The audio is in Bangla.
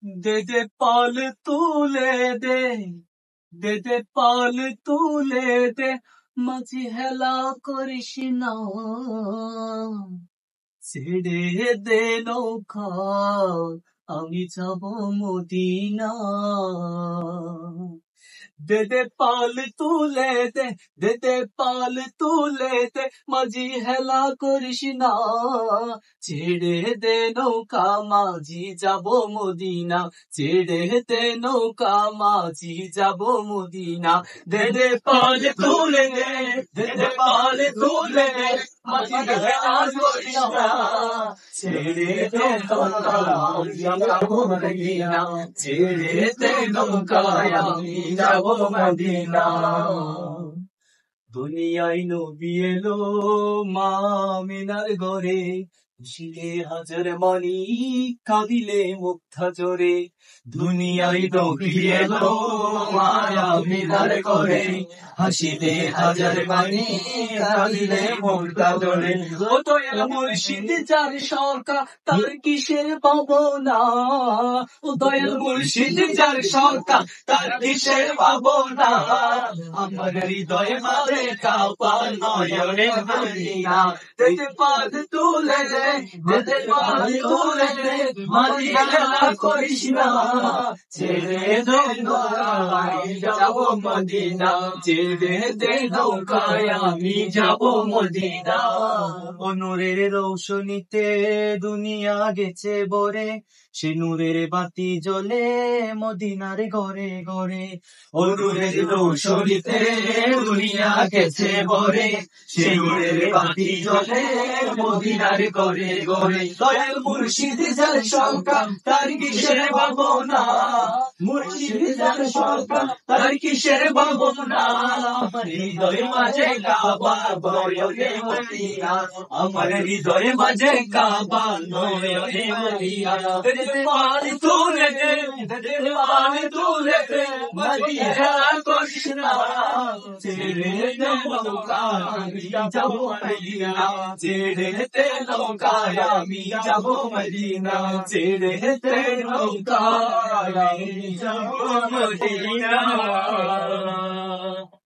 দে দে পাল তুলে দে, দে দে পাল তুলে দে, মাঝি হেলা করিস না, ছেড়ে দে নৌকা আমি যাব মদিনা। দে দে পাল তুলে দে, দে দে পাল তুলে দে, মাঝি হেলা করিস না, ছেড়ে দে নৌকা মাঝি যাব মদিনা, ছেড়ে দে নৌকা মাঝি যাব মদিনা। দে দে পাল তুলে দে, দে দে পাল তুলে দে, মাঝি হেলা করিস না, ছেড়ে দে নৌকা আমি যাব মদিনা, ছেড়ে দে নৌকা আমি যাব মদিনা। দুনিয়ায় নবী এলো মা আমিনার ঘরে, খুশিতে হাজার মানিক কাঁদিলে মুক্তা জোরে। দুনিয়ায় নবী এলো মা আমিনার ঘরে, হাসিলে হাজার মানিক কাঁদিলে মুক্তা জোরে। ও দয়াল মুর্শিদ যার সরকার তার কিসের ভাবনা, ও দয়াল মুর্শিদ যার সরকার তার কিসের ভাবনা, আমার হৃদয়ে মাঝে কাঁপা নয়নে মদিনা। দে দে পাল তুলে দে, দে দে পাল তুলে দে, মাঝি হেলা করিস না, ছেড়ে দে নৌকায় যাব মদিনা, ছেড়ে দে নৌকায় আমি যাব মদিনা। ও নূরের রৌশনীতে দুনিয়া গেছে ভরে, সে নূরের বাতি জ্বলে মদিনার ঘরে ঘরে। ও নূরের রৌশনীতে দুনিয়া গেছে ভরে, সে নূরের বাতি জ্বলে মদিনার ঘরে ঘরে। দয়াল মুর্শিদ যার সরকার তার কিসের ভাবনা, মুর্শিদ যার সরকার তার কিসের ভাবনা, আমার হৃদয় মাঝে কাবা নয়নে মদিনা, আমার হৃদয় মাঝে কাবা নয়নে মদিনা। দে দে পাল তুলে দে, দে দে পাল তুলে দে, মাঝি হেলা করিস না, ছেড়ে দে নৌকা আমি যাব মদিনা, ছেড়ে দে নৌকা আমি যাব মদিনা, ছেড়ে দে নৌকা আমি যাব মদিনা।